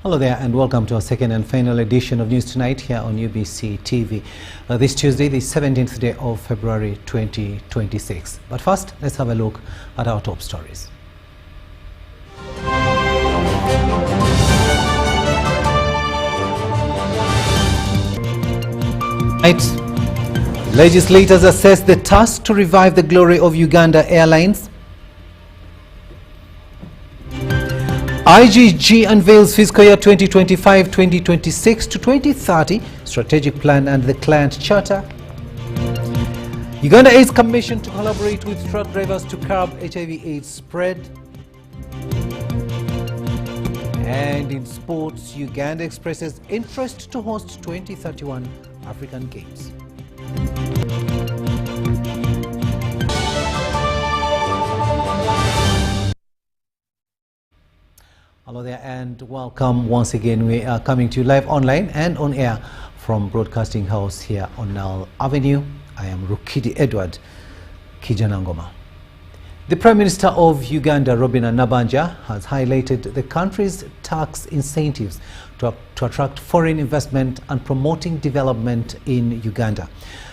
Hello there and welcome to our second and final edition of News Tonight here on UBC TV. This Tuesday, the 17th day of February 2026. But first, let's have a look at our top stories. Legislators assess the task to revive the glory of Uganda Airlines. IGG unveils fiscal year 2025-2026 to 2030 strategic plan and the client charter. Uganda AIDS Commission to collaborate with truck drivers to curb HIV/AIDS spread. And in sports, Uganda expresses interest to host 2031 African Games. Hello there and welcome once again. We are coming to you live online and on air from Broadcasting House here on Nile Avenue. I am Rukidi Kiijjanangoma. The Prime Minister of Uganda, Robina Nabbanja, has highlighted the country's tax incentives to attract foreign investment and promoting development in Uganda.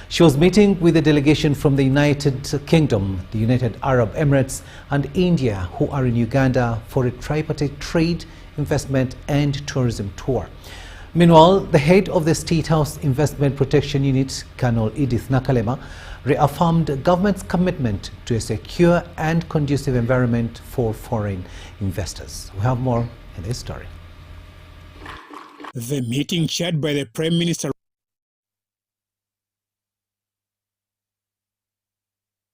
She was meeting with a delegation from the United Kingdom, the United Arab Emirates and India who are in Uganda for a tripartite trade, investment and tourism tour. Meanwhile, the head of the State House Investment Protection Unit, Colonel Edith Nakalema, reaffirmed the government's commitment to a secure and conducive environment for foreign investors. We have more in this story. The meeting chaired by the Prime Minister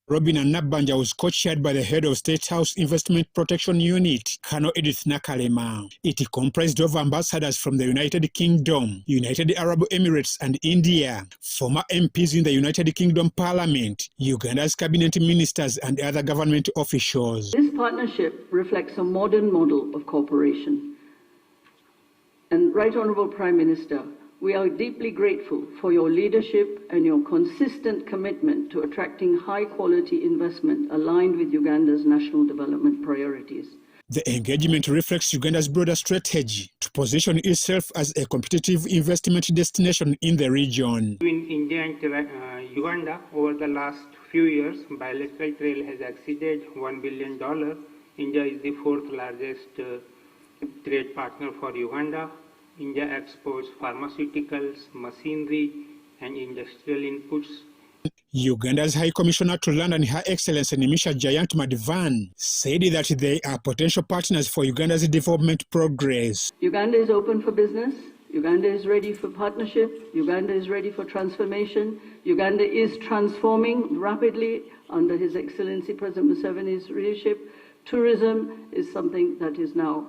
Robina Nabbanja was co-chaired by the head of State House Investment Protection Unit, Colonel Edith Nakalema. It comprised of ambassadors from the United Kingdom, United Arab Emirates and India, former MPs in the United Kingdom Parliament, Uganda's cabinet ministers and other government officials. This partnership reflects a modern model of cooperation. And Right Honourable Prime Minister, we are deeply grateful for your leadership and your consistent commitment to attracting high-quality investment aligned with Uganda's national development priorities. The engagement reflects Uganda's broader strategy to position itself as a competitive investment destination in the region. Between India and Uganda, over the last few years, bilateral trade has exceeded $1 billion. India is the fourth largest trade partner for Uganda. India exports pharmaceuticals, machinery, and industrial inputs. Uganda's High Commissioner to Land and Her Excellency Nimisha Jayant Madvan said that they are potential partners for Uganda's development progress. Uganda is open for business. Uganda is ready for partnership. Uganda is ready for transformation. Uganda is transforming rapidly under His Excellency President Museveni's leadership. Tourism is something that is now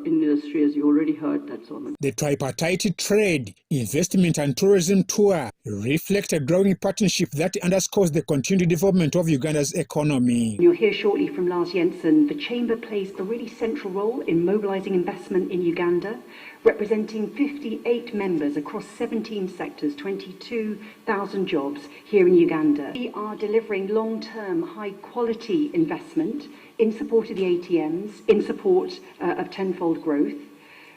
industry, as you already heard, that's on. The tripartite trade, investment and tourism tour reflect a growing partnership that underscores the continued development of Uganda's economy. You'll hear shortly from Lars Jensen. The Chamber plays a really central role in mobilising investment in Uganda, representing 58 members across 17 sectors, 22,000 jobs here in Uganda. We are delivering long-term, high-quality investment in support of the ATMs, in support of tenfold growth,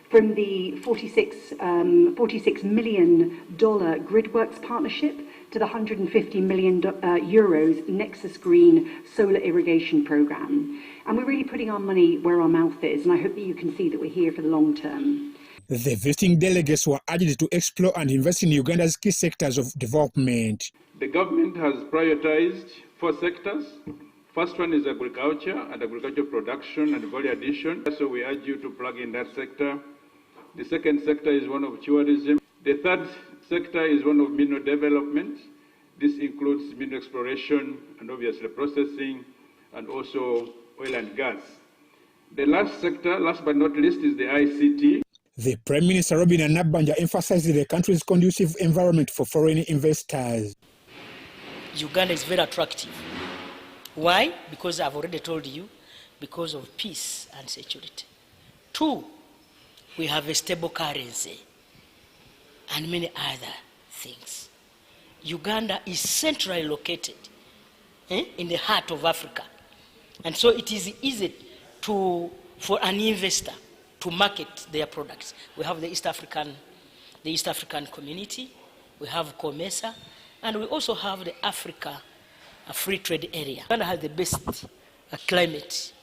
from the $46 million GridWorks partnership to the €150 million Nexus Green solar irrigation programme. And we're really putting our money where our mouth is, and I hope that you can see that we're here for the long term. The visiting delegates were urged to explore and invest in Uganda's key sectors of development. The government has prioritized 4 sectors. First one is agriculture and agricultural production and value addition. So we urge you to plug in that sector. The second sector is one of tourism. The third sector is one of mineral development. This includes mineral exploration and obviously processing and also oil and gas. The last sector, last but not least, is the ICT. The Prime Minister Robina Nabbanja emphasized the country's conducive environment for foreign investors. Uganda is very attractive. Why? Because I've already told you, because of peace and security. 2, we have a stable currency and many other things. Uganda is centrally located in the heart of Africa. And so it is easy for an investor to to market their products. We have the East African community, we have COMESA, and we also have the Africa Free Trade Area. Uganda has the best climate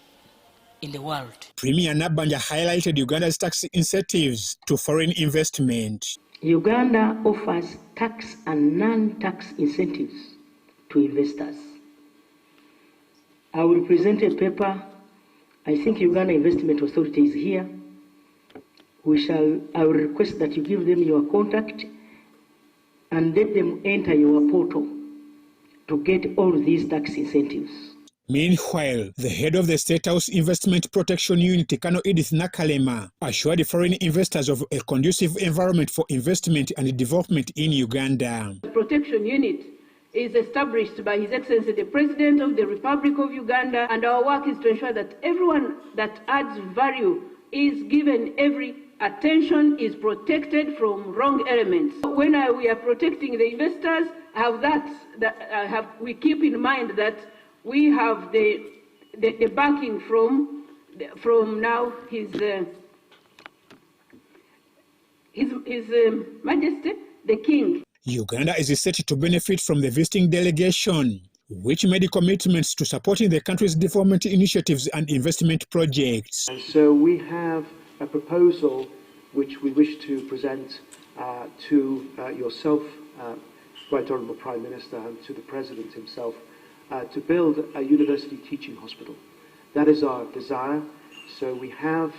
in the world. Premier Nabbanja highlighted Uganda's tax incentives to foreign investment. Uganda offers tax and non-tax incentives to investors. I will present a paper. I think Uganda Investment Authority is here. I will request that you give them your contact and let them enter your portal to get all these tax incentives. Meanwhile, the head of the State House Investment Protection Unit, Kano Edith Nakalema, assured foreign investors of a conducive environment for investment and development in Uganda. The protection unit is established by His Excellency the President of the Republic of Uganda, and our work is to ensure that everyone that adds value is given every attention, is protected from wrong elements. When we are protecting the investors, we keep in mind that we have the backing from now His Majesty the King. Uganda is set to benefit from the visiting delegation, which made commitments to supporting the country's development initiatives and investment projects. And so we have a proposal which we wish to present to yourself, Right Honourable Prime Minister, and to the President himself, to build a university teaching hospital. That is our desire. So we have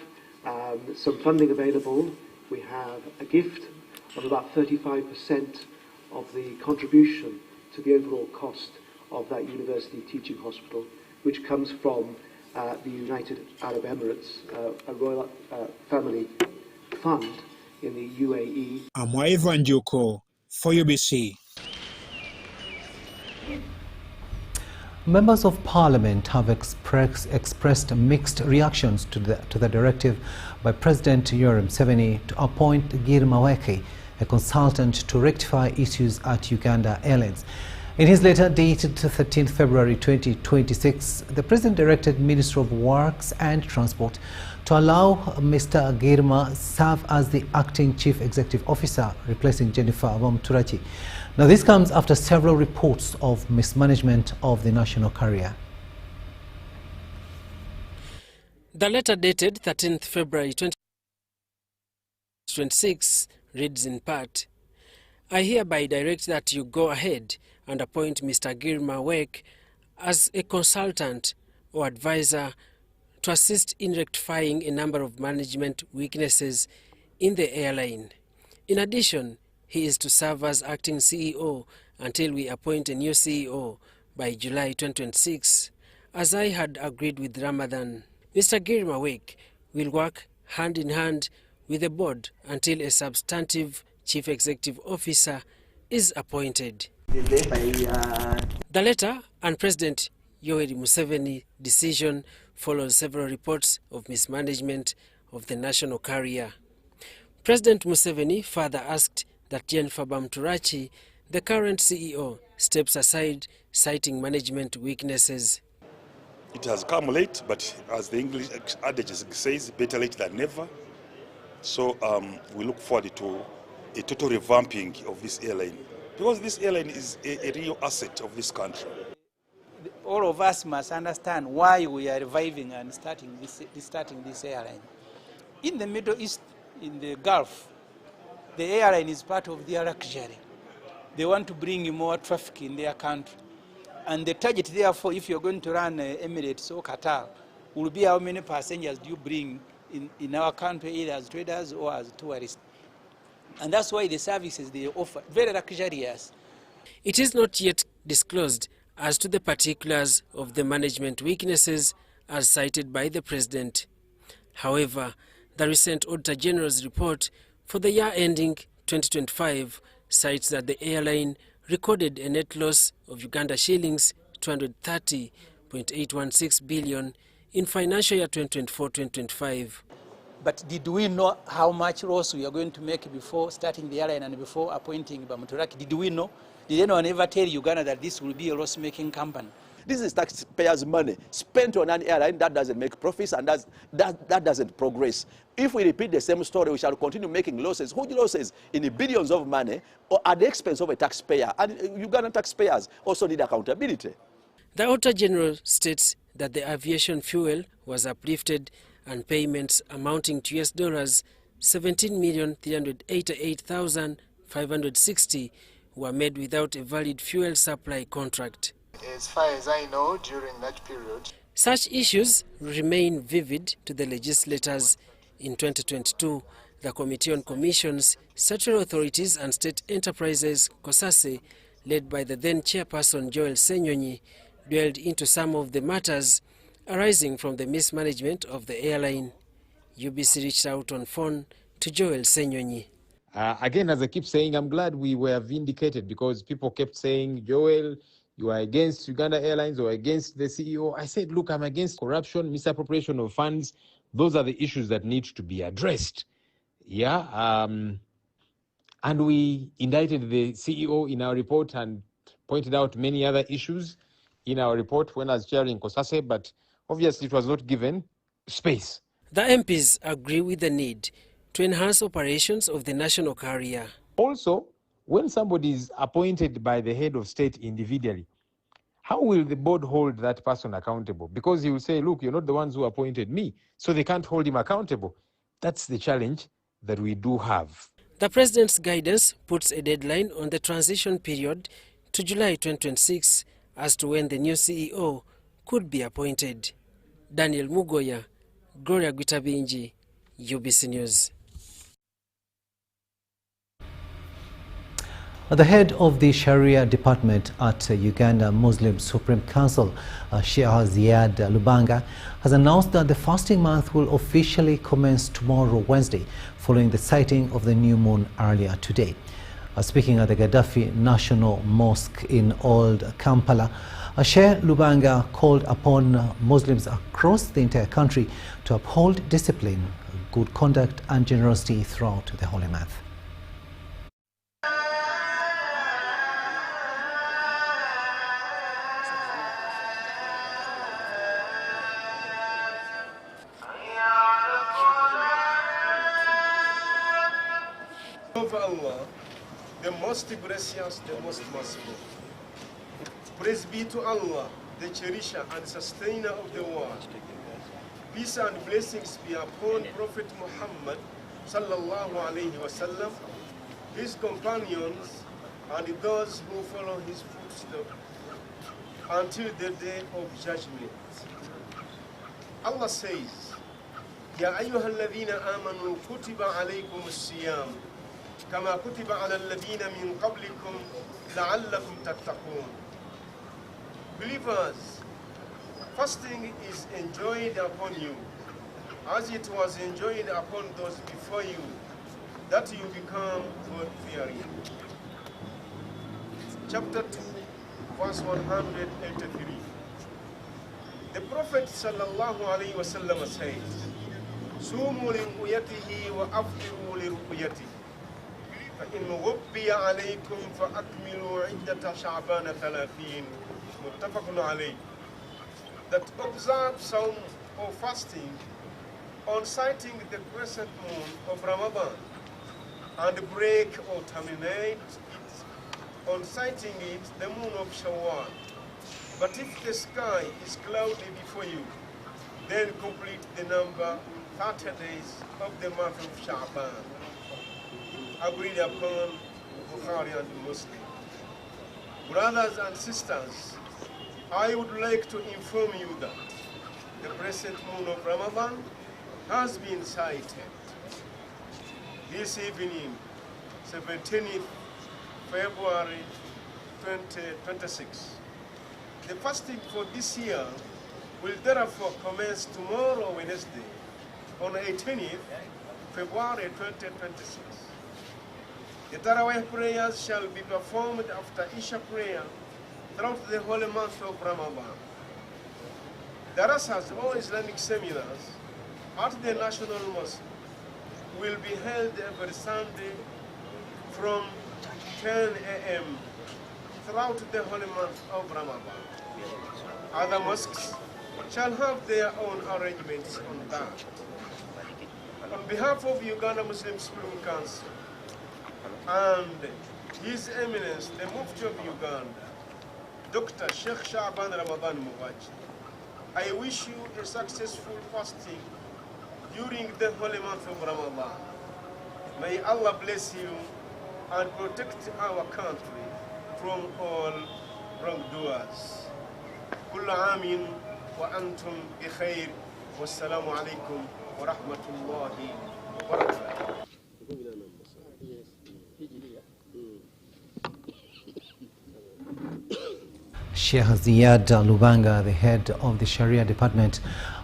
some funding available. We have a gift of about 35% of the contribution to the overall cost of that university teaching hospital, which comes from the United Arab Emirates, a royal family fund in the UAE. Amwai Vanjuko for UBC. Members of Parliament have expressed mixed reactions to the directive by President Yoweri Museveni to appoint Girma Weke, a consultant to rectify issues at Uganda Airlines. In his letter dated 13 February 2026, the President directed Minister of Works and Transport to allow Mr. Girma serve as the acting Chief Executive Officer, replacing Jennifer Abam-Turachi. Now, this comes after several reports of mismanagement of the national carrier. The letter dated 13th February 2026 reads in part, I hereby direct that you go ahead and appoint Mr. Girma Weke as a consultant or advisor to assist in rectifying a number of management weaknesses in the airline. In addition, he is to serve as acting CEO until we appoint a new CEO by July 2026, as I had agreed with Ramadan. Mr. Girma Weke will work hand in hand with the board until a substantive Chief Executive Officer is appointed. The letter and President Yoweri Museveni decision follows several reports of mismanagement of the national carrier. President Museveni further asked that Jennifer Abam-Turachi, the current CEO, steps aside, citing management weaknesses. It has come late, but as the English adage says, better late than never. So we look forward to a total revamping of this airline, because this airline is a real asset of this country. All of us must understand why we are reviving and starting this airline. In the Middle East, in the Gulf, the airline is part of their luxury. They want to bring more traffic in their country. And the target, therefore, if you're going to run Emirates or Qatar, will be how many passengers do you bring in our country, either as traders or as tourists. And that's why the services they offer, very luxurious. It is not yet disclosed as to the particulars of the management weaknesses as cited by the President. However, the recent Auditor General's report for the year ending 2025 cites that the airline recorded a net loss of Uganda shillings 230.816 billion in financial year 2024-2025. But did we know how much loss we are going to make before starting the airline and before appointing Abam-Turachi? Did we know? Did anyone ever tell Uganda that this will be a loss-making company? This is taxpayers' money spent on an airline that doesn't make profits and that doesn't progress. If we repeat the same story, we shall continue making losses, huge losses in the billions of money, or at the expense of a taxpayer. And Ugandan taxpayers also need accountability. The Auditor General states that the aviation fuel was uplifted and payments amounting to US$ 17,388,560 were made without a valid fuel supply contract. As far as I know, during that period, such issues remain vivid to the legislators. In 2022, the Committee on Commissions, Statutory Authorities and State Enterprises, COSASE, led by the then chairperson Joel Senyonyi, dwelled into some of the matters arising from the mismanagement of the airline. UBC reached out on phone to Joel Senyonyi. Again, as I keep saying, I'm glad we were vindicated because people kept saying, Joel, you are against Uganda Airlines or against the CEO. I said, look, I'm against corruption, misappropriation of funds. Those are the issues that need to be addressed. Yeah. And we indicted the CEO in our report and pointed out many other issues in our report when I was chairing COSASE, but obviously it was not given space. The MPs agree with the need to enhance operations of the national carrier. Also, when somebody is appointed by the head of state individually, how will the board hold that person accountable? Because he will say, look, you're not the ones who appointed me, so they can't hold him accountable. That's the challenge that we do have. The President's guidance puts a deadline on the transition period to July 2026 as to when the new CEO could be appointed. Daniel Mugoya, Gloria Gwitabinji, UBC News. The head of the Sharia department at Uganda Muslim Supreme Council, Sheikh Ziad Lubanga, has announced that the fasting month will officially commence tomorrow, Wednesday, following the sighting of the new moon earlier today. Speaking at the Gaddafi National Mosque in Old Kampala, Sheikh Lubanga called upon Muslims across the entire country to uphold discipline, good conduct and generosity throughout the holy month. Of Allah, the most gracious, the most merciful. Praise be to Allah, the cherisher and sustainer of the world. Peace and blessings be upon Prophet Muhammad sallallahu alaihi wasallam, his companions, and those who follow his footsteps until the day of judgment. Allah says, Ya ayyuhalladhina amanu kutiba alaykum as-siyam كما كتب على الذين من قبلكم لعلكم تتقون. Believers, fasting is enjoined upon you, as it was enjoined upon those before you, that you become God-fearing. Chapter 2, verse 183. The Prophet sallallahu alaihi wasallam says, "Sumu liru'yatihi wa aftiru liru'yatihi. فإن غبي عليكم فأكملوا عدة شعبان 30 متفق عليه." That observe some or fasting on sighting the crescent moon of Ramadan and break or terminate it on sighting it the moon of Shawwal. But if the sky is cloudy before you, then complete the number 30 days of the month of Sha'ban. Agreed upon Bukhari and Muslim. Brothers and sisters, I would like to inform you that the present moon of Ramadan has been sighted. This evening, 17th February 2026. The fasting for this year will therefore commence tomorrow, Wednesday, on 18th February 2026. The Tarawih prayers shall be performed after Isha prayer throughout the holy month of Ramadan. Darasas or Islamic seminars at the National Mosque will be held every Sunday from 10 a.m. throughout the holy month of Ramadan. Other mosques shall have their own arrangements on that. On behalf of Uganda Muslim Supreme Council and His Eminence, the Mufti of Uganda, Dr. Sheikh Shaban Ramadan Mubarak, I wish you a successful fasting during the holy month of Ramadan. May Allah bless you and protect our country from all wrongdoers. كل عام وأنتم بخير والسلام عليكم ورحمة الله وبركاته. Sheikh Ziyad Lubanga, the head of the Sharia department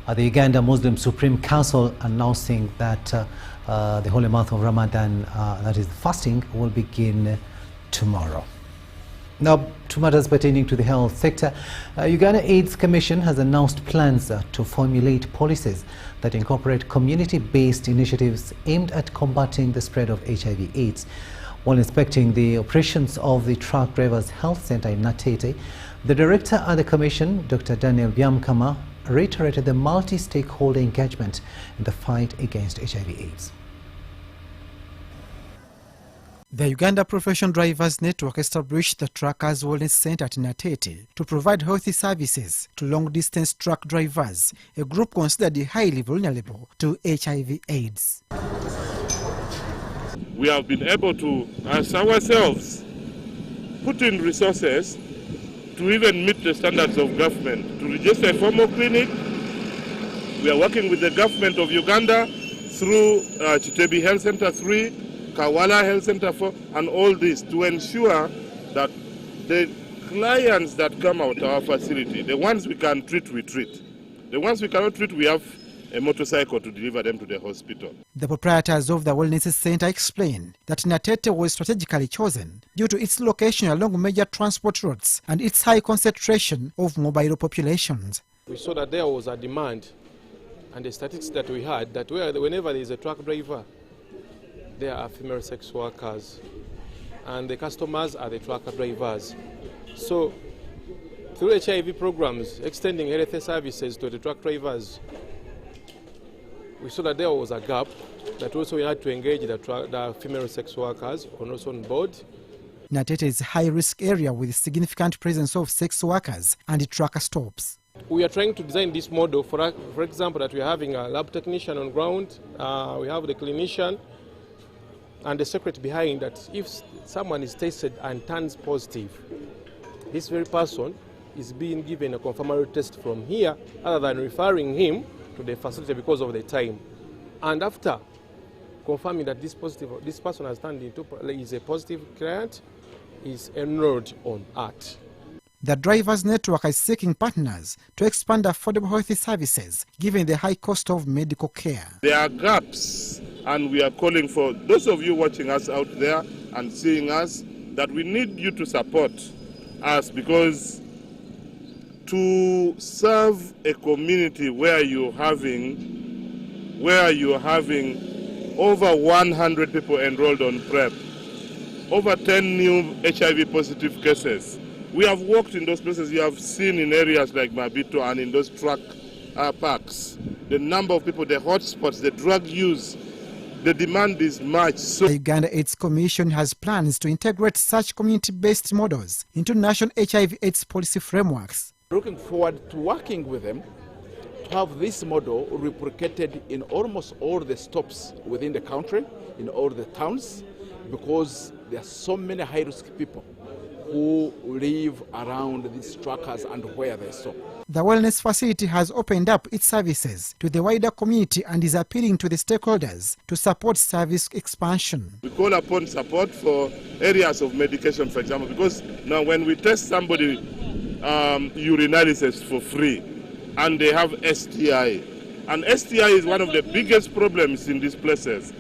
at the Uganda Muslim Supreme Council, announcing that the holy month of Ramadan, that is fasting, will begin tomorrow. Now, to matters pertaining to the health sector, Uganda AIDS Commission has announced plans to formulate policies that incorporate community-based initiatives aimed at combating the spread of HIV/AIDS. While inspecting the operations of the Truck Drivers Health Center in Natete, the director at the commission, Dr. Daniel Byamkama, reiterated the multi-stakeholder engagement in the fight against HIV/AIDS. The Uganda Professional Drivers Network established the Truckers Wellness Center at Natete to provide healthy services to long-distance truck drivers, a group considered highly vulnerable to HIV/AIDS. We have been able to, as ourselves, put in resources to even meet the standards of government, to register a formal clinic. We are working with the government of Uganda through Chitebi Health Center 3, Kawala Health Center 4, and all this to ensure that the clients that come out of our facility, the ones we can treat, we treat. The ones we cannot treat, we have a motorcycle to deliver them to the hospital. The proprietors of the Wellness Center explain that Natete was strategically chosen due to its location along major transport routes and its high concentration of mobile populations. We saw that there was a demand, and the statistics that we had, that whenever there is a truck driver, there are female sex workers, and the customers are the truck drivers. So through HIV programs, extending health services to the truck drivers, we saw that there was a gap, that also we had to engage the female sex workers also on board. Natete is a high-risk area with significant presence of sex workers and trucker stops. We are trying to design this model, for example, that we are having a lab technician on ground, we have the clinician, and the secret behind that, if someone is tested and turns positive, this very person is being given a confirmatory test from here, other than referring him to the facility because of the time. And after confirming that this person has turned into is a positive client, is enrolled on ART. The Drivers Network is seeking partners to expand affordable health services given the high cost of medical care. There are gaps, and we are calling for those of you watching us out there and seeing us that we need you to support us, because to serve a community where you're having over 100 people enrolled on PrEP, over 10 new HIV positive cases. We have worked in those places. You have seen in areas like Mabito and in those truck parks, the number of people, the hotspots, the drug use, the demand is much. So the Uganda AIDS Commission has plans to integrate such community-based models into national HIV/AIDS policy frameworks. Looking forward to working with them to have this model replicated in almost all the stops within the country, in all the towns, because there are so many high-risk people who live around these truckers and where they stop. The wellness facility has opened up its services to the wider community and is appealing to the stakeholders to support service expansion. We call upon support for areas of medication, for example, because now when we test somebody urinalysis for free and they have STI, and STI is one of the biggest problems in these places.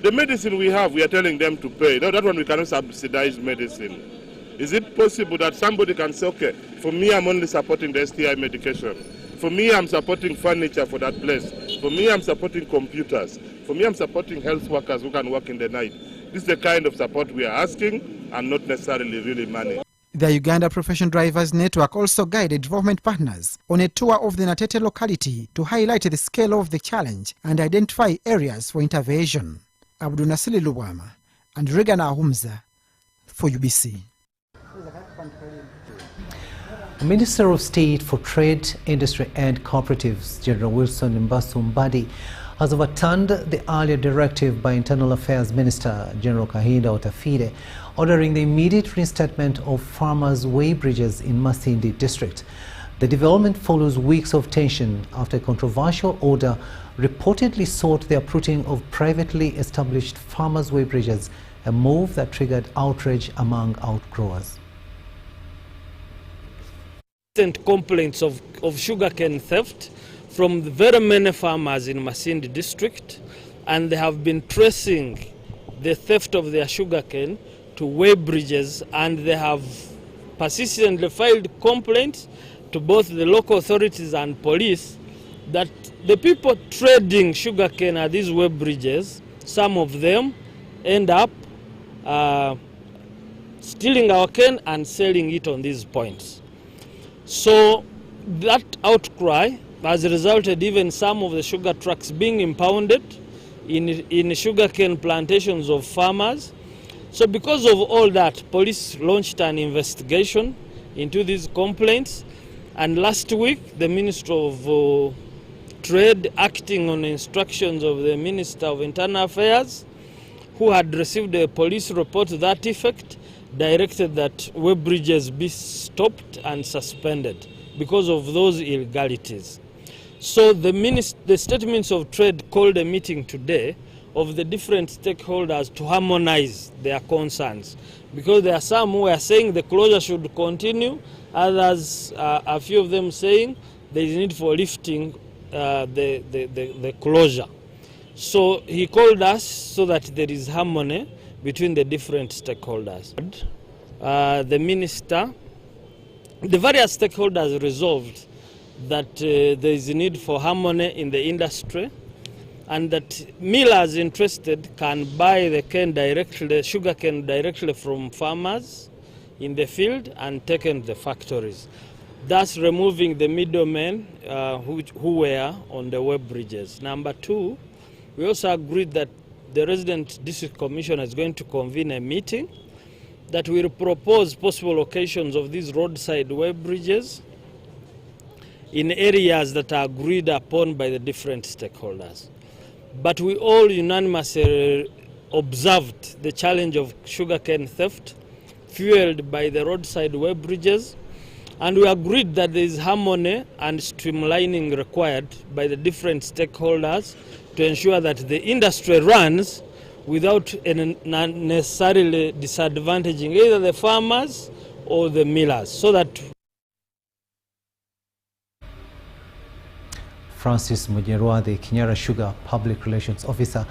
The medicine we have, we are telling them to pay. That one we cannot subsidize medicine. Is it possible that somebody can say, okay, for me I'm only supporting the STI medication. For me I'm supporting furniture for that place. For me I'm supporting computers. For me I'm supporting health workers who can work in the night. This is the kind of support we are asking, and not necessarily really money. The Uganda Professional Drivers Network also guided development partners on a tour of the Natete locality to highlight the scale of the challenge and identify areas for intervention. Abdul Nasili Lubwama and Regan Ahumza for UBC. Minister of State for Trade, Industry and Cooperatives, General Wilson Mbadi, has overturned the earlier directive by Internal Affairs Minister General Kahinda Otafide, ordering the immediate reinstatement of farmers' weighbridges in Masindi district. The development follows weeks of tension after a controversial order reportedly sought the uprooting of privately established farmers' weighbridges, a move that triggered outrage among outgrowers. Complaints of sugarcane theft from very many farmers in Masindi district, and they have been tracing the theft of their sugarcane to weighbridges, and they have persistently filed complaints to both the local authorities and police that the people trading sugarcane at these weighbridges, some of them end up stealing our cane and selling it on these points. So that outcry has resulted even some of the sugar trucks being impounded in sugarcane plantations of farmers. So because of all that, police launched an investigation into these complaints, and last week the Minister of Trade, acting on instructions of the Minister of Internal Affairs, who had received a police report to that effect, directed that weighbridges be stopped and suspended because of those illegalities. So the State Minister of Trade called a meeting today of the different stakeholders to harmonize their concerns, because there are some who are saying the closure should continue, others, a few of them saying there is need for lifting the closure. So he called us so that there is harmony between the different stakeholders. The minister, the various stakeholders resolved that there is a need for harmony in the industry, and that millers interested can buy the cane directly, sugar cane directly from farmers in the field and take it to the factories, thus removing the middlemen who were on the weighbridges. Number two, we also agreed that the Resident District Commissioner is going to convene a meeting that will propose possible locations of these roadside weighbridges in areas that are agreed upon by the different stakeholders. But we all unanimously observed the challenge of sugarcane theft fueled by the roadside weighbridges, and we agreed that there is harmony and streamlining required by the different stakeholders to ensure that the industry runs without necessarily disadvantaging either the farmers or the millers, so that Francis Mujerwa, the Kinyara Sugar Public Relations Officer,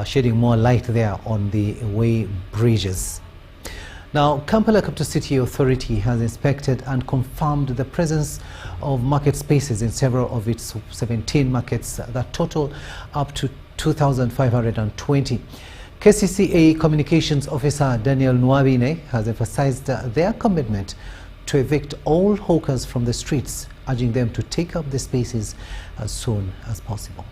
shedding more light there on the weighbridges. Now, Kampala Capital City Authority has inspected and confirmed the presence of market spaces in several of its 17 markets that total up to 2,520. KCCA Communications Officer Daniel Nwabine has emphasized their commitment to evict all hawkers from the streets, urging them to take up the spaces as soon as possible.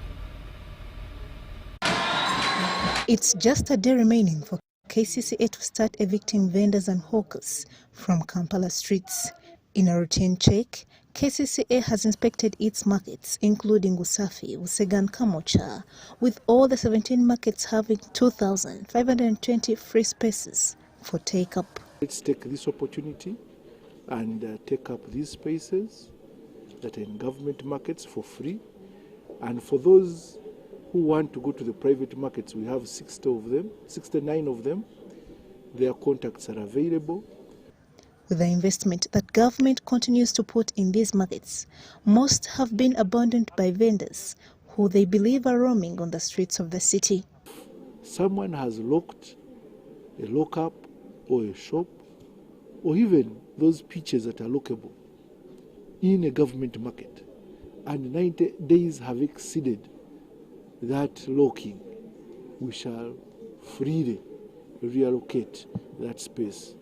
It's just a day remaining for KCCA to start evicting vendors and hawkers from Kampala streets. In a routine check, KCCA has inspected its markets, including Usafi, Usega and Kamocha, with all the 17 markets having 2,520 free spaces for take-up. Let's take this opportunity and take up these spaces that are in government markets for free. And for those who want to go to the private markets, we have 69 of them. Their contacts are available. With the investment that government continues to put in these markets, most have been abandoned by vendors who they believe are roaming on the streets of the city. Someone has locked a lockup or a shop, or even those pitches that are lockable in a government market, and 90 days have exceeded that locking, we shall freely reallocate that space.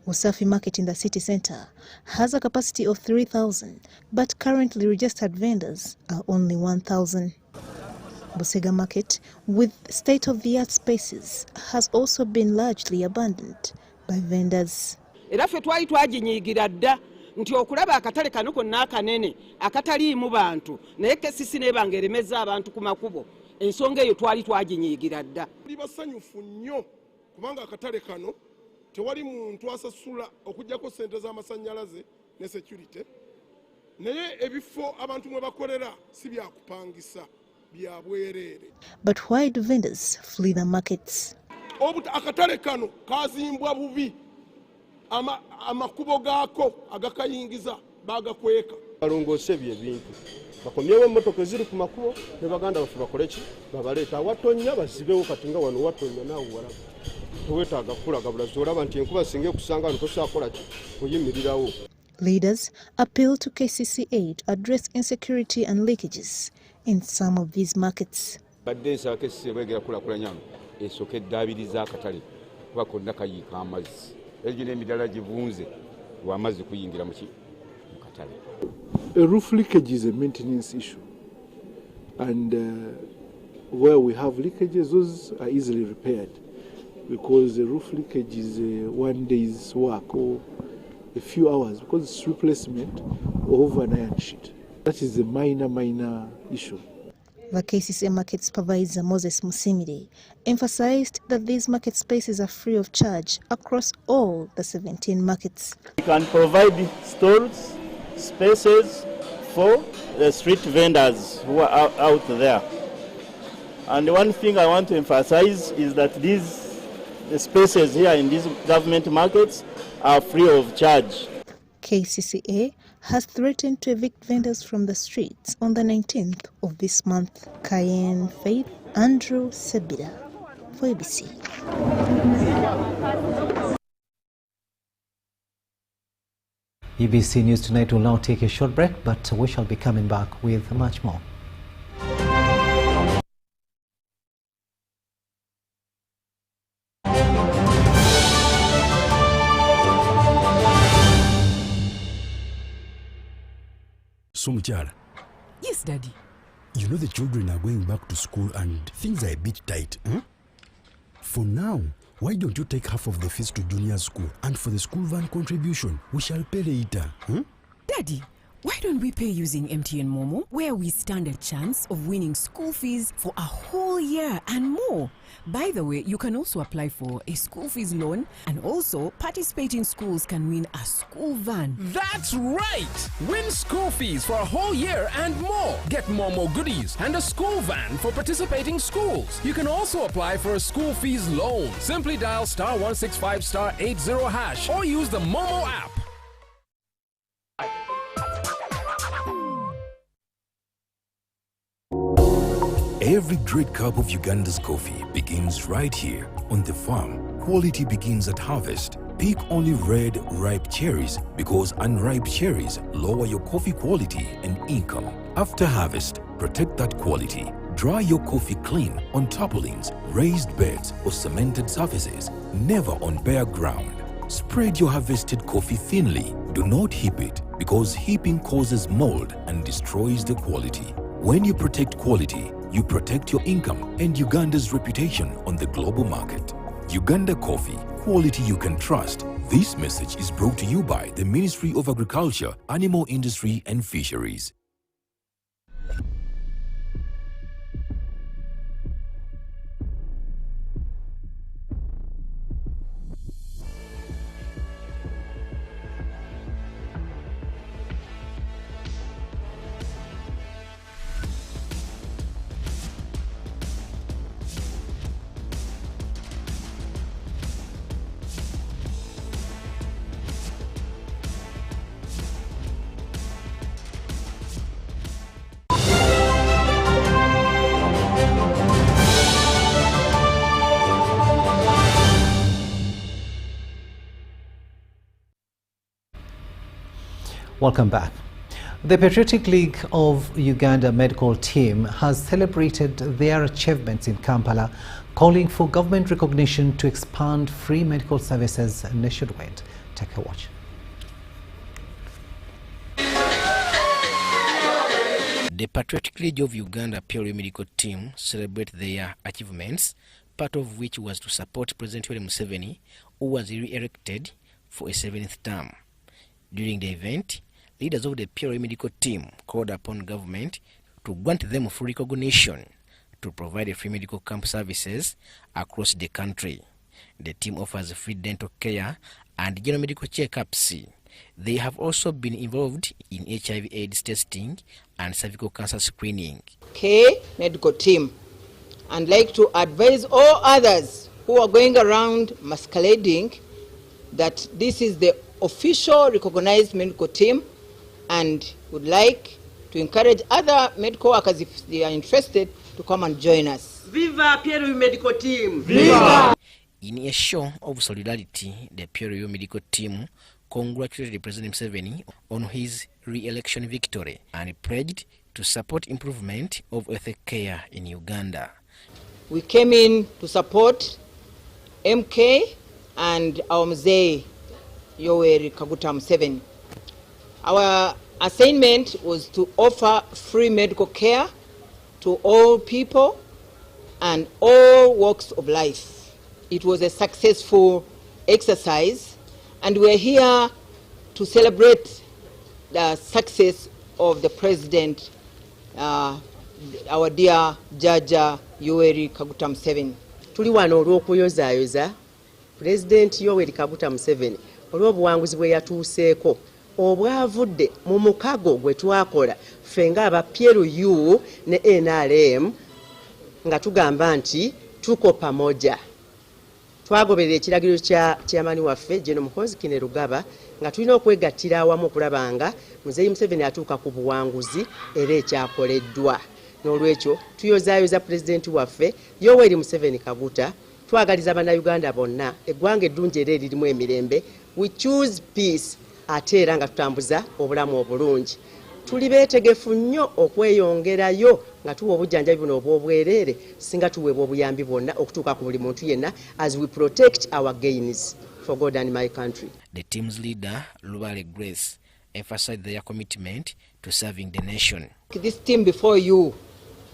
Usafi Market in the city centre has a capacity of 3,000, but currently registered vendors are only 1,000. Busega Market, with state-of-the-art spaces, has also been largely abandoned by vendors. Era ffe twali twaginyiigira dda nti okulaba akatale kano konna akanene akataliimu bantu naye KCC n'ebanga eremeza abantu ku makubo ensonga eyo twali twaginyiigira dda. Tuli basanyufu nnyo kubanga akatale kano tewali muntu asasula okujjako ssente z'amasannyalaze ne security naye ebifo abantu mwe bakolera si byakupangisa bya bwereere. But why do vendors flee the markets? Akatale kano kazimbwa bubi amakubo gaako agakayingiza bagakweka. Balongoose ebintu bakomyewo emmotoka eziri ku makubo ne baganda baffe bakole ki babaleeta awatonya basibewo kati nga wano watonya naawe walaba tewetaaga kulaga bulazi olaba nti enkuba singa ekusanga wano tosaakola ki kuyimirirawo. Leaders appeal to KCCA to address insecurity and leakages in some of these markets. Badde nsaba KCCA bwegera kulaakulanya esooka eddaabiriza akatale kuba konna kayiika amazzi egyo n'emidaala givunze lw'amazzi kuyingira mu katale. A roof leakage is a maintenance issue, and where we have leakages, those are easily repaired because the roof leakage is one day's work or a few hours because it's replacement of an iron sheet. That is a minor issue. The KCCA Market Supervisor Moses Musimire emphasized that these market spaces are free of charge across all the 17 markets. We can provide stores, spaces for the street vendors who are out there. And one thing I want to emphasize is that the spaces here in these government markets are free of charge. KCCA has threatened to evict vendors from the streets on the 19th of this month. Cayenne Faith, Andrew Sebida for ABC. ABC News Tonight will now take a short break, but we shall be coming back with much more. So, Muchara. Yes, Daddy. You know the children are going back to school and things are a bit tight. For now, why don't you take half of the fees to junior school, and for the school van contribution, we shall pay later. Daddy, why don't we pay using MTN Momo, where we stand a chance of winning school fees for a whole year and more? By the way, you can also apply for a school fees loan, and also participating schools can win a school van. That's right! Win school fees for a whole year and more. Get Momo goodies and a school van for participating schools. You can also apply for a school fees loan. Simply dial *165*80# or use the Momo app. Every great cup of Uganda's coffee begins right here on the farm. Quality begins at harvest. Pick only red, ripe cherries because unripe cherries lower your coffee quality and income. After harvest, protect that quality. Dry your coffee clean on tarpaulins, raised beds or cemented surfaces, never on bare ground. Spread your harvested coffee thinly. Do not heap it because heaping causes mold and destroys the quality. When you protect quality, you protect your income and Uganda's reputation on the global market. Uganda Coffee, quality you can trust. This message is brought to you by the Ministry of Agriculture, Animal Industry and Fisheries. Welcome back. The Patriotic League of Uganda medical team has celebrated their achievements in Kampala, calling for government recognition to expand free medical services nationwide. Take a watch. The Patriotic League of Uganda Medical Team celebrate their achievements, part of which was to support President Yoweri Museveni, who was re-elected for a 7th term. During the event, leaders of the Medical Team called upon government to grant them full recognition to provide free medical camp services across the country. The team offers free dental care and general medical checkups. They have also been involved in HIV/AIDS testing and cervical cancer screening. Medical team, and like to advise all others who are going around masquerading that this is the official recognized medical team, and would like to encourage other medical workers, if they are interested, to come and join us. Viva Pierre Medical Team! Viva! In a show of solidarity, the Pierre Medical Team congratulated President Museveni on his re-election victory and pledged to support improvement of health care in Uganda. We came in to support MK and our Mzee Yoweri Kaguta Museveni. Our assignment was to offer free medical care to all people and all walks of life. It was a successful exercise, and we're here to celebrate the success of the President, our dear Jaja Yoweri Kaguta Museveni. Tuli wano olw'okuyozaayoza President Yoweri Kaguta Museveni olw'obuwanguzi bwe yatuuseeko obwavudde mu mukago gwe twakola ffe ng'aba PLU ne NRM nga tugamba nti tuko pamoja. Twagoberera ekiragiro kya chairman waffe General Muhoozi Kainerugaba nga tulina okwegattira awamu okulaba nga Muzeeyi Museveni atuuka ku buwanguzi era ekyakoleddwa. N'olwekyo tuyozaayoza Pulezidenti waffe Yoweri Museveni Kaguta, twagaliza bannayuganda bonna eggwanga eddungi era eririmu emirembe. We choose peace, ate era nga tutambuza obulamu obulungi. Tuli beetegefu nnyo okweyongerayo nga tuwa obujjanjabi buno obw'obwereere singa tuweebwa obuyambi bwonna okutuuka ku buli muntu yenna, as we protect our gains for God and my country. The team's leader, Lubale Grace, emphasized their commitment to serving the nation. This team before you,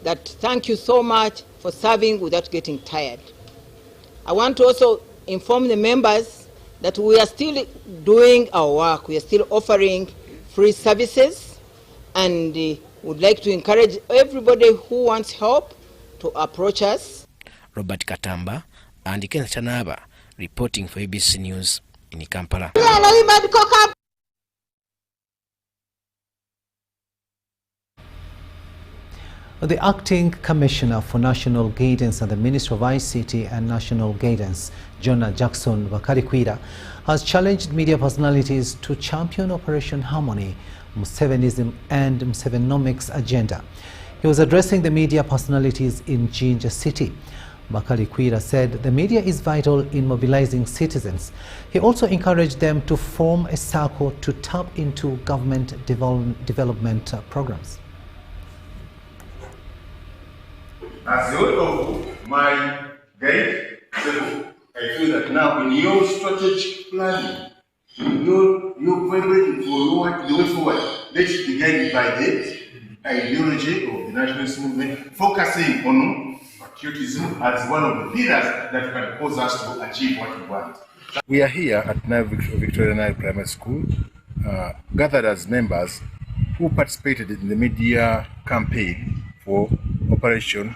that thank you so much for serving without getting tired. I want to also inform the members that we are still doing our work. We are still offering free services, and would like to encourage everybody who wants help to approach us. Robert Katamba and Ken Chanaba reporting for ABC News in Kampala. The Acting Commissioner for National Guidance and the Minister of ICT and National Guidance, Jonah Jackson Bakarikwira, has challenged media personalities to champion Operation Harmony, Musevenism and Musevenomics agenda. He was addressing the media personalities in Jinja City. Bakarikwira said the media is vital in mobilizing citizens. He also encouraged them to form a circle to tap into government development programs. As the author of my guide, I feel that now in your strategic planning, you're vibrating for the way forward. Let it be guided by the ideology of the nationalist movement, focusing on patriotism as one of the pillars that can cause us to achieve what we want. We are here at Victoria Nile Primary School, gathered as members who participated in the media campaign for Operation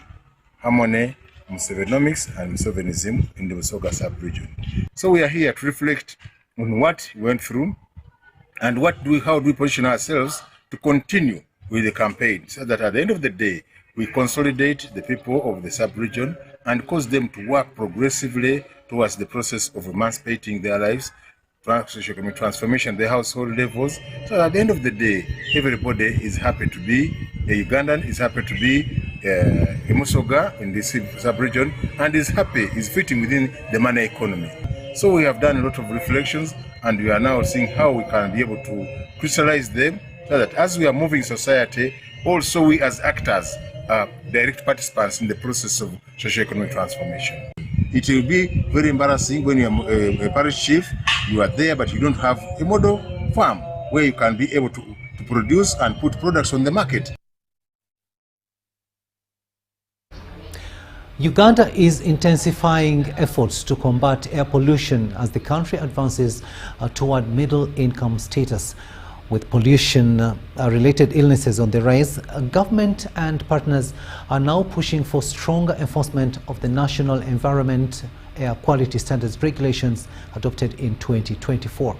Harmony, Musevenomics and Musevenism in the Busoga sub-region. So we are here to reflect on what we went through and how do we position ourselves to continue with the campaign, so that at the end of the day we consolidate the people of the sub-region and cause them to work progressively towards the process of emancipating their lives, socio-economic transformation, the household levels, so at the end of the day everybody is happy to be a Ugandan, is happy to be a Musoga in this sub-region, and is fitting within the money economy. So we have done a lot of reflections, and we are now seeing how we can be able to crystallize them, so that as we are moving society, also we as actors are direct participants in the process of socio-economic transformation. It will be very embarrassing when you're a parish chief, you are there, but you don't have a model farm where you can be able to produce and put products on the market. Uganda is intensifying efforts to combat air pollution as the country advances toward middle-income status. With pollution-related illnesses on the rise, government and partners are now pushing for stronger enforcement of the National Environment Air Quality Standards regulations adopted in 2024.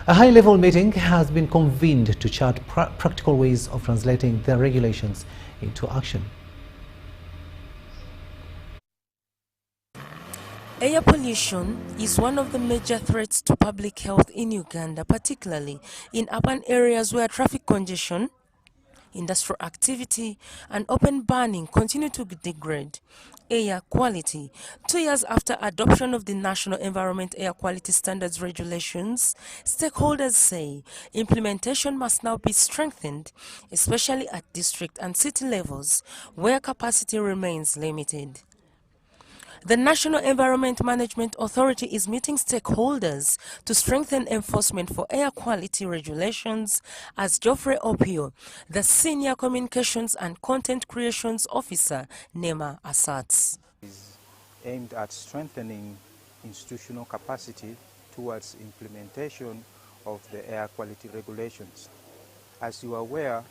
A high-level meeting has been convened to chart practical ways of translating the regulations into action. Air pollution is one of the major threats to public health in Uganda, particularly in urban areas where traffic congestion, industrial activity, and open burning continue to degrade air quality. 2 years after adoption of the National Environment Air Quality Standards regulations, stakeholders say implementation must now be strengthened, especially at district and city levels, where capacity remains limited. The National Environment Management Authority is meeting stakeholders to strengthen enforcement for air quality regulations, as Geoffrey Opio, the Senior Communications and Content Creations Officer, NEMA, asserts. Is aimed at strengthening institutional capacity towards implementation of the air quality regulations. As you are aware,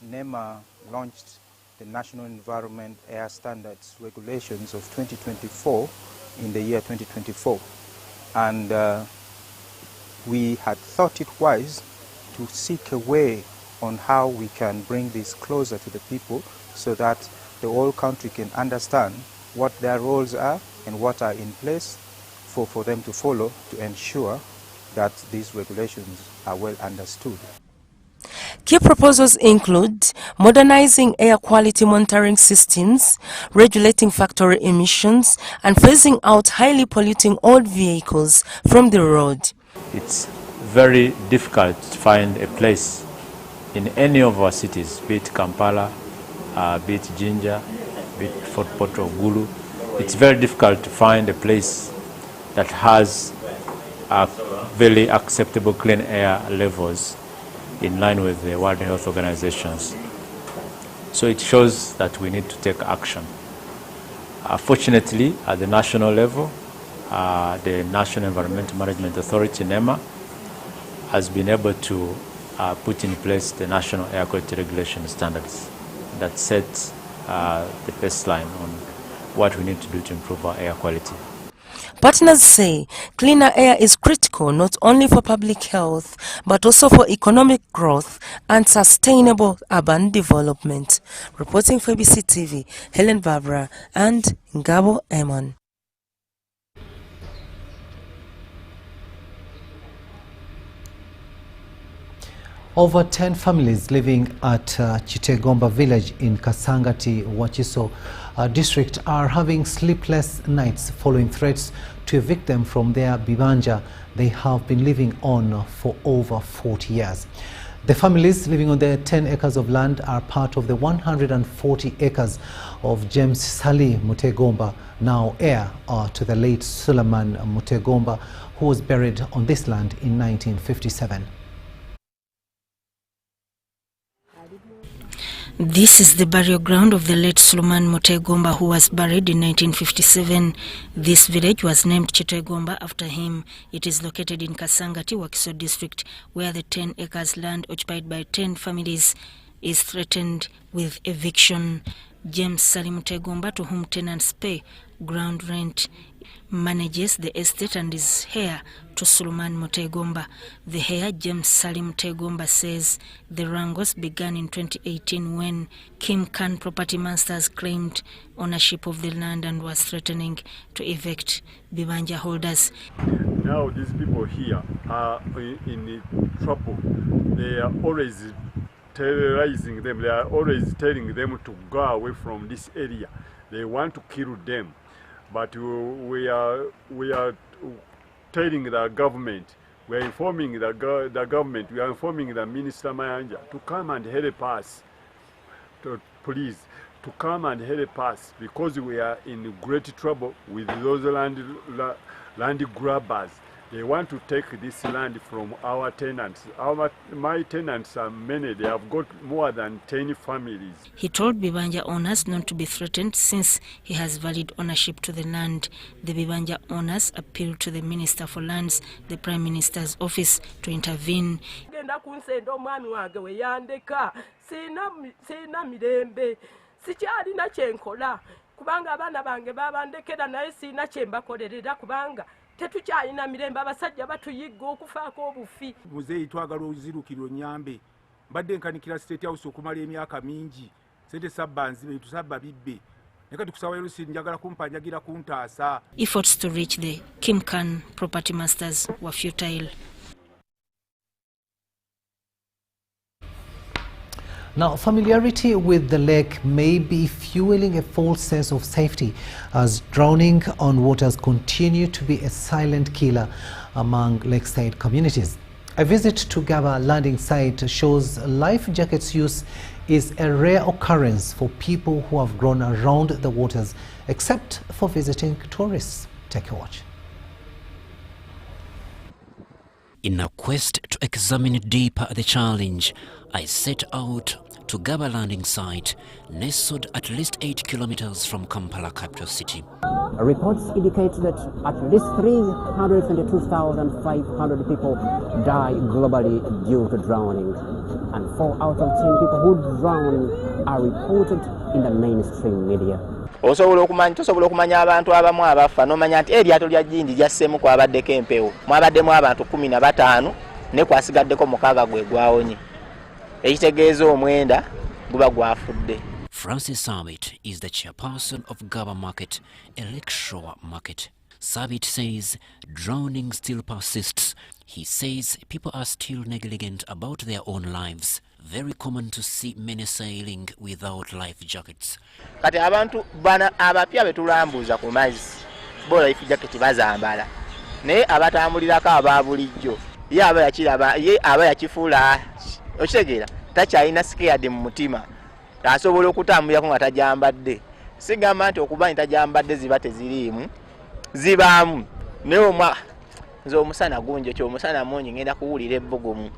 NEMA launched the National Environment Air Standards Regulations of 2024 in the year 2024. And we had thought it wise to seek a way on how we can bring this closer to the people so that the whole country can understand what their roles are and what are in place for them to follow to ensure that these regulations are well understood. Key proposals include modernizing air quality monitoring systems, regulating factory emissions, and phasing out highly polluting old vehicles from the road. It's very difficult to find a place in any of our cities, be it Kampala, be it Jinja, be it Fort Portal, Gulu. It's very difficult to find a place that has very acceptable clean air levels in line with the World Health Organizations. So it shows that we need to take action. Fortunately, at the national level, the National Environment Management Authority, NEMA, has been able to put in place the National Air Quality Regulation Standards that set the baseline on what we need to do to improve our air quality. Partners say cleaner air is critical not only for public health, but also for economic growth and sustainable urban development. Reporting for ABC TV, Helen Barbara and Ngabo Emon. Over 10 families living at Kiijjanangoma village in Kasangati, Wachiso district are having sleepless nights following threats to evict them from their bibanja they have been living on for over 40 years. The families living on the 10 acres of land are part of the 140 acres of James Sali Mutegomba, now heir to the late Suleiman Mutegomba, who was buried on this land in 1957. This is the burial ground of the late Suleiman Mutegomba, who was buried in 1957. This village was named Kiijjanangoma after him. It is located in Kasangati, Wakiso district, where the 10 acres land occupied by 10 families is threatened with eviction. James Sali Mutegomba, to whom tenants pay ground rent, manages the estate and is heir to Suleiman Mutegomba. The heir, James Sali Mutegomba, says the wrangles began in 2018 when Kim Khan Property Masters claimed ownership of the land and was threatening to evict bibanja holders. Now these people here are in trouble. They are always terrorizing them. They are always telling them to go away from this area. They want to kill them. But we are telling the government, we are informing the government, we are informing the Minister Mayanja to come and help us, please, to come and help us, because we are in great trouble with those land grabbers. They want to take this land from our tenants. My tenants are many. They have got more than 10 families. He told Bibanja owners not to be threatened since he has valid ownership to the land. The Bibanja owners appealed to the Minister for Lands, the Prime Minister's office, to intervene. Kubanga abana bange babandekera naye sina kyembakolerera kubanga tetukyalina mirembe abasajja batuyigga okufaako obufi. Muzeeyi twagala ozirukira onyambe mbadde nkanikira State House okumala emyaka mingi sente sabba nzibe tusabba bibbe nekati kusaba yero sinjagala kumpanjagira kuntaasa. Efforts to reach the Kimkan property masters were futile. Now, familiarity with the lake may be fueling a false sense of safety as drowning on waters continue to be a silent killer among lakeside communities. A visit to Gaba landing site shows life jackets use is a rare occurrence for people who have grown around the waters, except for visiting tourists. Take a watch. In a quest to examine deeper the challenge, I set out to Gaba landing site, nestled at least 8 kilometers from Kampala capital city. Reports indicate that at least 322,500 people die globally due to drowning, and 4 out of 10 people who drown are reported in the mainstream media. Osobola okumanya abantu abamu abafa nomanya nti eryato lya Jindi lyasseemu kwabaddeko empewo mwabaddemu abantu 15 ne kwasigaddeko 6 gwe gwawonye ekitegeeza omwenda guba gwafudde. Francis Sabit is the chairperson of Gaba Market, a lakeshore market. Sabit says drowning still persists. He says people are still negligent about their own lives. Very common to see many sailing without life jackets. Kati abantu bana abapya betulambuza ku mazzi bo life jacket bazambala naye abatambulirako ababulijjo ye aba yakifuula okitegeera takyalina scared mu mutima asobola okutambulirako nga tajambadde. Sigamba nti okuba nti tajambadde ziba teziriimu zibaamu naye nze omusana gunje kyomusana mungi ngenda kuwulira ebbugumu.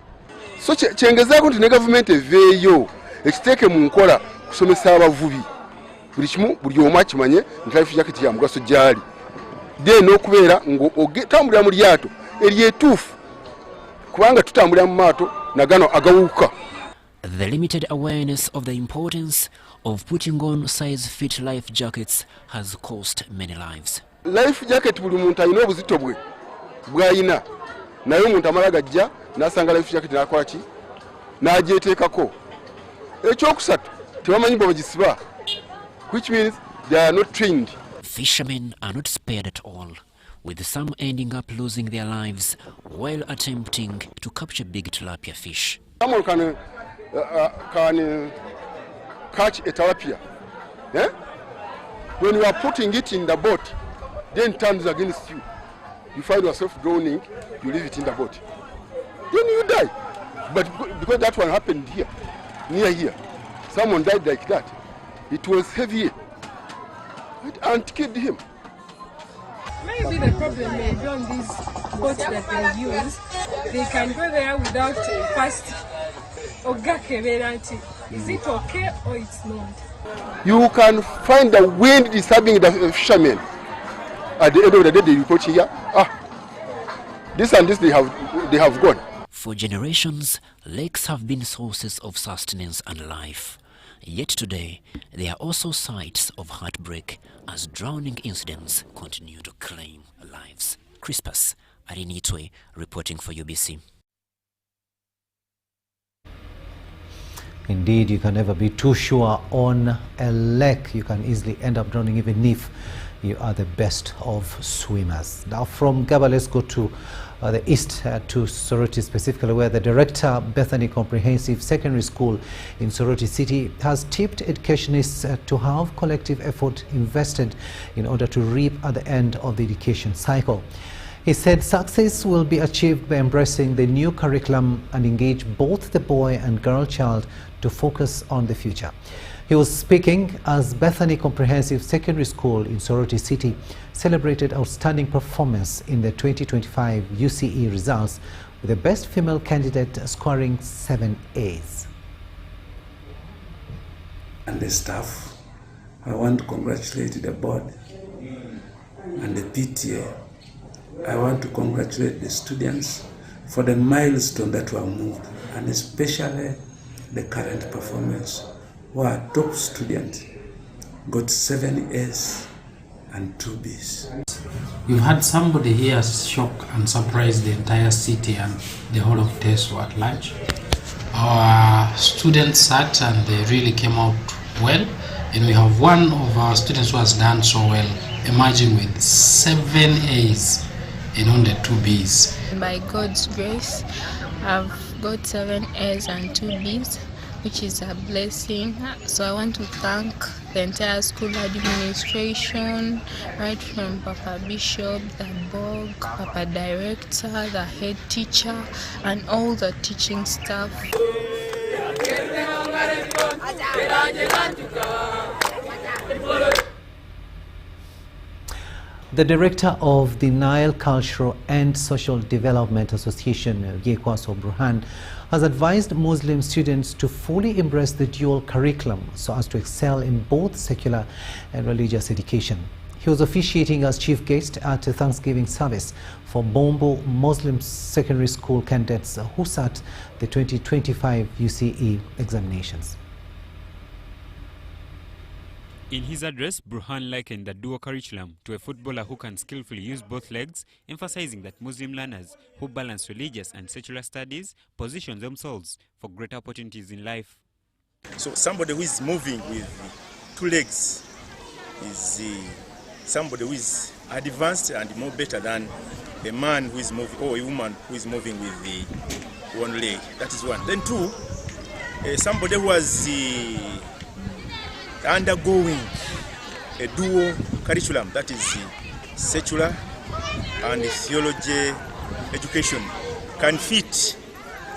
So kyengezaako nti ne gavumenti eveeyo ekiteeke mu nkola kusomesa abavubi buli kimu buli omu akimanye nti life jacket ya mugaso gyali then okubeera ng'otambulira mu lyato eryetuufu kubanga tutambulira mu maato nagano agawuuka. The limited awareness of the importance of putting on size-fit life jackets has cost many lives. Life jacket buli muntu alina obuzito bwe bw'ayina naye omuntu amala gajja n'asanga life jacket n'akola ki n'agyeteekako. Ekyokusatu tebamanyi bwe bagisiba, which means they are not trained. Fishermen are not spared at all, with some ending up losing their lives while attempting to capture big tilapia fish. Someone can catch a tilapia. Eh? When you are putting it in the boat, then it turns against you. You find yourself drowning, you leave it in the boat. Then you die. But because that one happened here, near here, someone died like that. It was heavy and killed him. Maybe the problem may be on these boats that they use. They can go there without first ogakeberanti. Is it okay or it's not? You can find the wind disturbing the fishermen. At the end of the day, they report here, this and this they have gone. For generations, lakes have been sources of sustenance and life. Yet today, they are also sites of heartbreak as drowning incidents continue to claim lives. Crispus Arinitwe reporting for UBC. Indeed, you can never be too sure on a lake. You can easily end up drowning even if you are the best of swimmers. Now from Gaba, let's go to the east to Soroti specifically, where the director, Bethany Comprehensive Secondary School in Soroti City, has tipped educationists to have collective effort invested in order to reap at the end of the education cycle. He said success will be achieved by embracing the new curriculum and engage both the boy and girl child to focus on the future. He was speaking as Bethany Comprehensive Secondary School in Soroti City celebrated outstanding performance in the 2025 UCE results, with the best female candidate scoring 7 A's. And the staff, I want to congratulate the board and the PTA. I want to congratulate the students for the milestone that were moved, and especially the current performance, where top student got 7 A's and 2 B's. We've had somebody here shock and surprise the entire city and the whole of TESO at large. Our students sat and they really came out well, and we have one of our students who has done so well, emerging with 7 A's and only 2 B's. By God's grace, I've got 7 A's and 2 B's, which is a blessing. So I want to thank the entire school administration, right from Papa Bishop, the BOG, Papa Director, the head teacher, and all the teaching staff. The director of the Nile Cultural and Social Development Association, Yekwaso Burhan, has advised Muslim students to fully embrace the dual curriculum so as to excel in both secular and religious education. He was officiating as chief guest at a Thanksgiving service for Bombo Muslim Secondary School candidates who sat the 2025 UCE examinations. In his address, Burhan likened the dual curriculum to a footballer who can skillfully use both legs, emphasizing that Muslim learners who balance religious and secular studies position themselves for greater opportunities in life. So somebody who is moving with 2 legs is somebody who is advanced and more better than a man who is moving, or a woman who is moving with the 1 leg. That is one. Then 2, somebody who has undergoing a dual curriculum, that is secular and theology education, can fit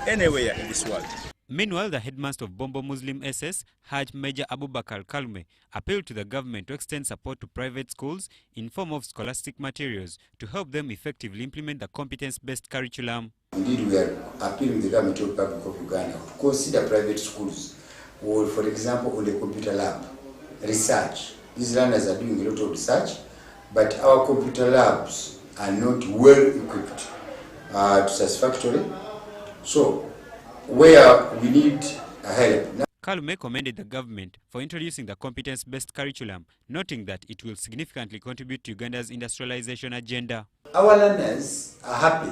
anywhere in this world. Meanwhile, the headmaster of Bombo Muslim SS, Haj Major Abubakar Kalme, appealed to the government to extend support to private schools in form of scholastic materials to help them effectively implement the competence-based curriculum. Indeed, we are appealing to the government of the Republic of Uganda to consider private schools, or for example, on the computer lab, research. These learners are doing a lot of research, but our computer labs are not well equipped to satisfactory. So, where we need help. Kalume commended the government for introducing the competence-based curriculum, noting that it will significantly contribute to Uganda's industrialization agenda. Our learners are happy.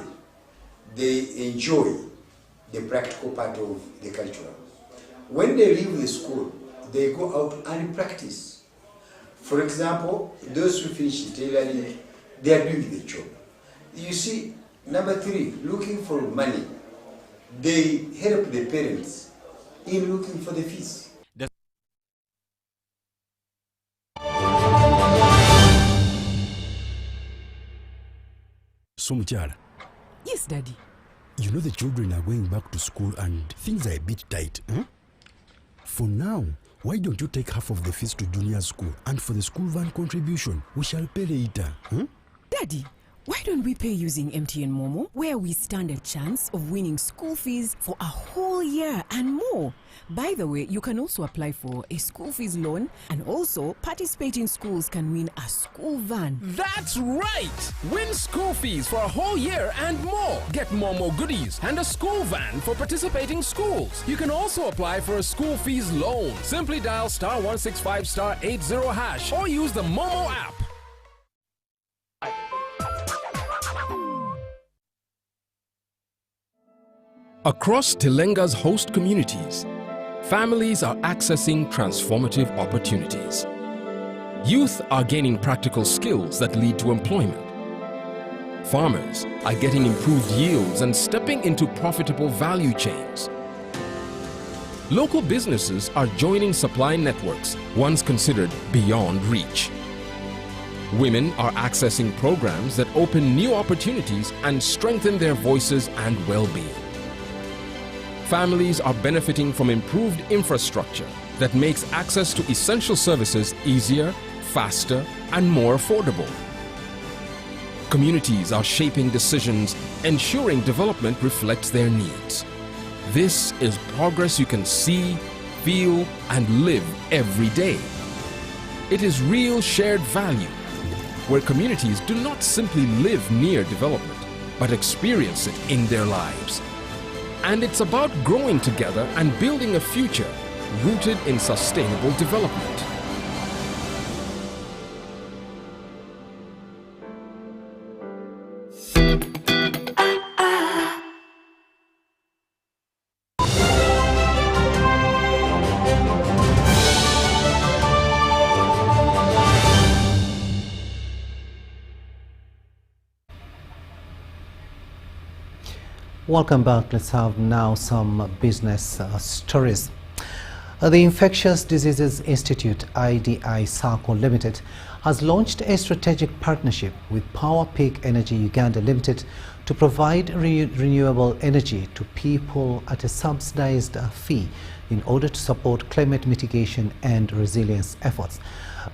They enjoy the practical part of the curriculum. When they leave the school, they go out and practice. For example, those who finish tailoring, they are doing the job. You see, number 3, looking for money. They help the parents in looking for the fees. Somchara. Yes, Daddy. You know the children are going back to school and things are a bit tight. Huh? For now, why don't you take half of the fees to junior school, and for the school van contribution, we shall pay later. Huh? Daddy, why don't we pay using MTN Momo, where we stand a chance of winning school fees for a whole year and more? By the way, you can also apply for a school fees loan, and also participating schools can win a school van. That's right! Win school fees for a whole year and more. Get Momo goodies and a school van for participating schools. You can also apply for a school fees loan. Simply dial *165*80# or use the Momo app. Across Tilenga's host communities, families are accessing transformative opportunities. Youth are gaining practical skills that lead to employment. Farmers are getting improved yields and stepping into profitable value chains. Local businesses are joining supply networks once considered beyond reach. Women are accessing programs that open new opportunities and strengthen their voices and well-being. families are benefiting from improved infrastructure that makes access to essential services easier, faster, and more affordable. Communities are shaping decisions, ensuring development reflects their needs. This is progress you can see, feel, and live every day. It is real shared value, where communities do not simply live near development, but experience it in their lives. And it's about growing together and building a future rooted in sustainable development. Welcome back. Let's have now some business stories. The Infectious Diseases Institute, IDI Sacco Limited, has launched a strategic partnership with Power Peak Energy Uganda Limited to provide renewable energy to people at a subsidized fee in order to support climate mitigation and resilience efforts.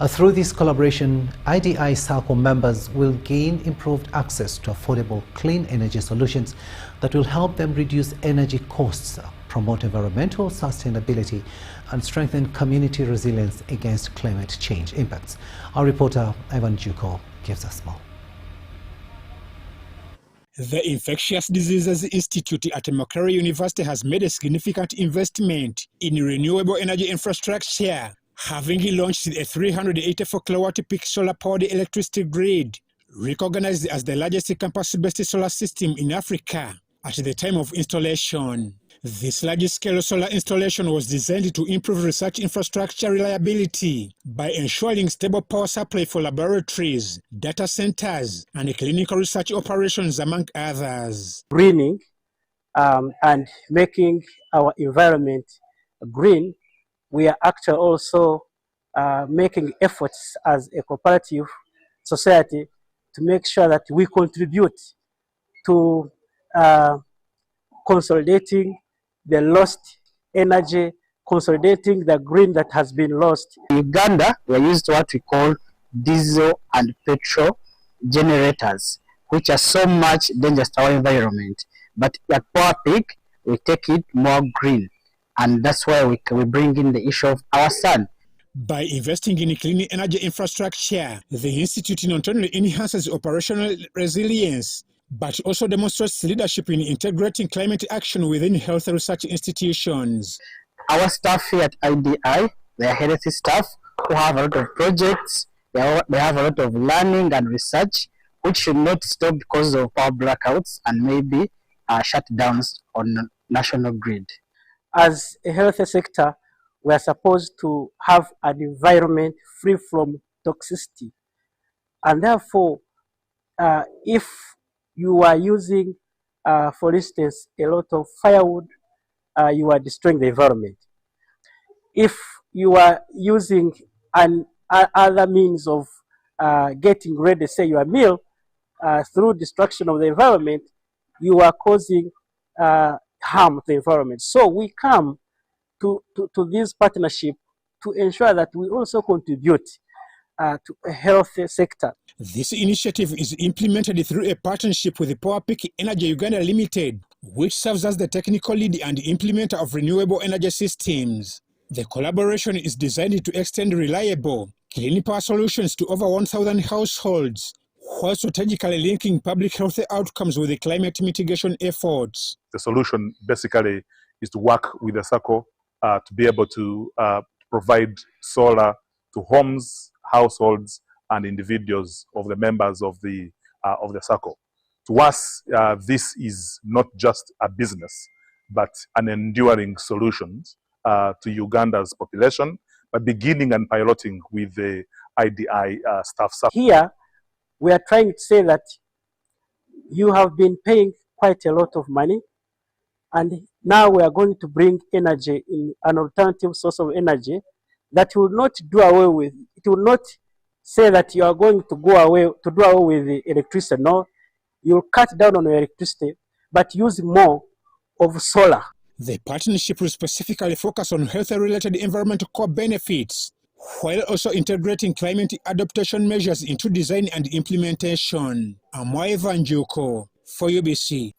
Through this collaboration, IDI Sacco members will gain improved access to affordable clean energy solutions that will help them reduce energy costs, promote environmental sustainability, and strengthen community resilience against climate change impacts. Our reporter Ivan Juko gives us more. The Infectious Diseases Institute at Makerere University has made a significant investment in renewable energy infrastructure, having launched a 384 kilowatt peak solar-powered electricity grid, recognized as the largest campus-based solar system in Africa at the time of installation. This large-scale solar installation was designed to improve research infrastructure reliability by ensuring stable power supply for laboratories, data centers, and clinical research operations, among others. Greening and making our environment green, we are actually also making efforts as a cooperative society to make sure that we contribute to consolidating the lost energy, consolidating the green that has been lost. In Uganda, we are used to what we call diesel and petrol generators, which are so much dangerous to our environment. But at Power Peak, we take it more green. And that's why we bring in the issue of our sun. By investing in clean energy infrastructure, the Institute not only enhances operational resilience, but also demonstrates leadership in integrating climate action within health research institutions. Our staff here at IDI, they are healthy staff who have a lot of projects, they have a lot of learning and research, which should not stop because of power blackouts and maybe shutdowns on national grid. As a health sector, we are supposed to have an environment free from toxicity. And therefore, if you are using, for instance, a lot of firewood, you are destroying the environment. If you are using other means of getting ready, say your meal, through destruction of the environment, you are causing harm to the environment. So we come to this partnership to ensure that we also contribute to a healthy sector. This initiative is implemented through a partnership with the Power Peak Energy Uganda Limited, which serves as the technical lead and implementer of renewable energy systems. The collaboration is designed to extend reliable, clean power solutions to over 1,000 households, while strategically linking public health outcomes with the climate mitigation efforts. The solution basically is to work with the SACCO to be able to provide solar to homes, households, and individuals of the members of the SACCO. To us, this is not just a business, but an enduring solution to Uganda's population, by beginning and piloting with the IDI staff. Here, we are trying to say that you have been paying quite a lot of money, and now we are going to bring energy in an alternative source of energy that will not do away with, it will not say that you are going to do away with the electricity. No, you'll cut down on your electricity, but use more of solar. The partnership will specifically focus on health-related environmental core benefits, while also integrating climate adaptation measures into design and implementation. Amwa Evanjuko for UBC.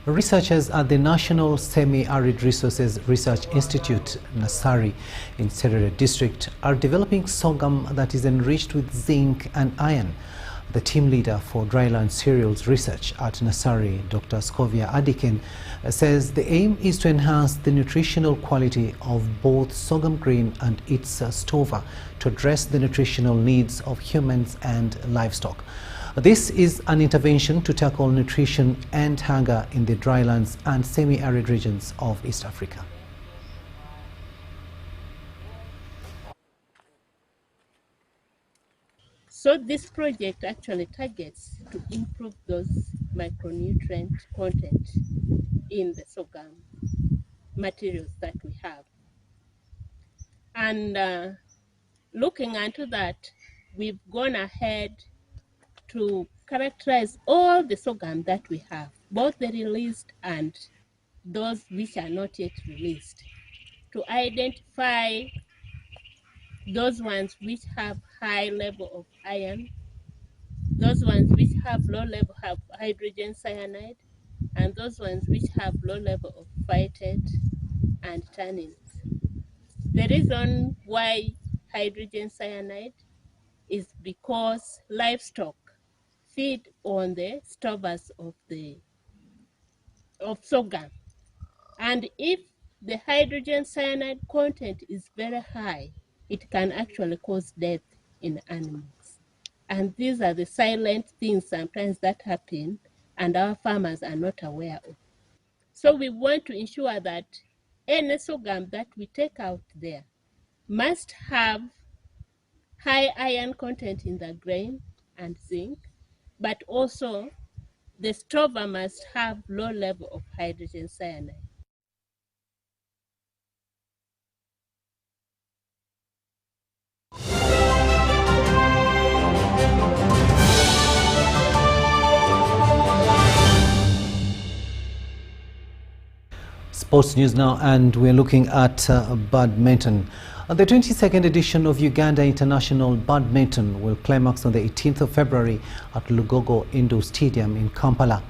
Researchers at the National Semi-Arid Resources Research Institute, Nasari, in Serere District, are developing sorghum that is enriched with zinc and iron. The team leader for dryland cereals research at Nasari, Dr. Scovia Adikin, says the aim is to enhance the nutritional quality of both sorghum grain and its stover to address the nutritional needs of humans and livestock. This is an intervention to tackle nutrition and hunger in the drylands and semi-arid regions of East Africa. So this project actually targets to improve those micronutrient content in the sorghum materials that we have. And looking into that, we've gone ahead to characterize all the sorghum that we have, both the released and those which are not yet released, to identify those ones which have high level of iron, those ones which have low level of hydrogen cyanide, and those ones which have low level of phytate and tannins. The reason why hydrogen cyanide is because livestock feed on the stovers of sorghum, and if the hydrogen cyanide content is very high, it can actually cause death in animals. And these are the silent things sometimes that happen and our farmers are not aware of. So we want to ensure that any sorghum that we take out there must have high iron content in the grain and zinc, but also the stover must have low level of hydrogen cyanide. Sports news now, and we're looking at badminton. The 22nd edition of Uganda International Badminton will climax on the 18th of February at Lugogo Indoor Stadium in Kampala.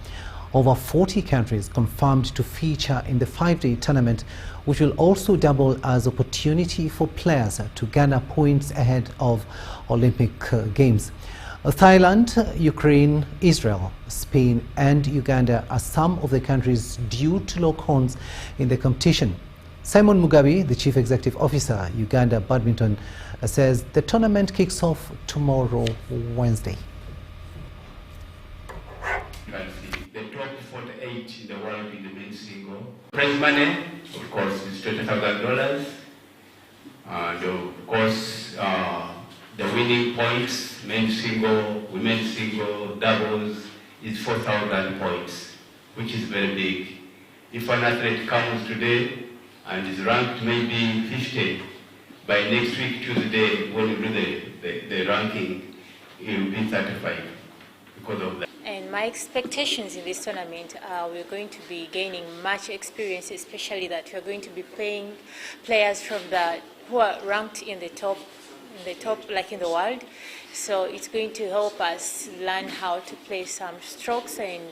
Over 40 countries confirmed to feature in the 5-day tournament, which will also double as opportunity for players to garner points ahead of Olympic Games. Thailand, Ukraine, Israel, Spain and Uganda are some of the countries due to lock horns in the competition. Simon Mugabe, the Chief Executive Officer, Uganda Badminton, says the tournament kicks off tomorrow, Wednesday. The top 48 in the world in the men's single. Prize money, of course, is $20,000. And of course, the winning points, men's single, women's single, doubles, is 4,000 points, which is very big. If an athlete comes today and is ranked maybe 50, by next week, Tuesday, when we do the ranking, it will be 35 because of that. And my expectations in this tournament are we're going to be gaining much experience, especially that we're going to be playing players from who are ranked in the top like in the world. So it's going to help us learn how to play some strokes and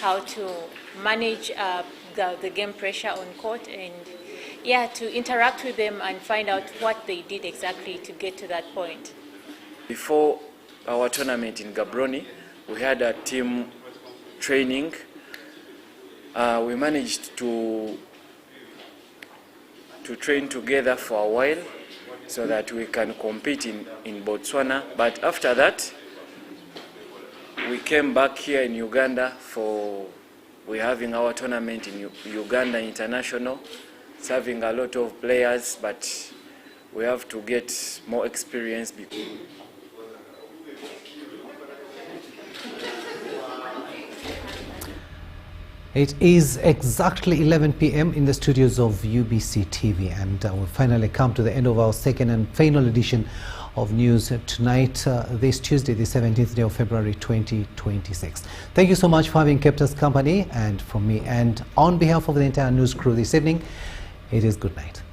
how to manage the game pressure on court, and to interact with them and find out what they did exactly to get to that point. Before our tournament in Gaborone, we had a team training. We managed to train together for a while so that we can compete in Botswana. But after that, we came back here in Uganda we're having our tournament in Uganda International, serving a lot of players, but we have to get more experience. It is exactly 11 p.m. in the studios of UBC TV, and we finally come to the end of our second and final edition of news tonight, this Tuesday, the 17th day of February 2026. Thank you so much for having kept us company, and from me and on behalf of the entire news crew this evening, it is good night.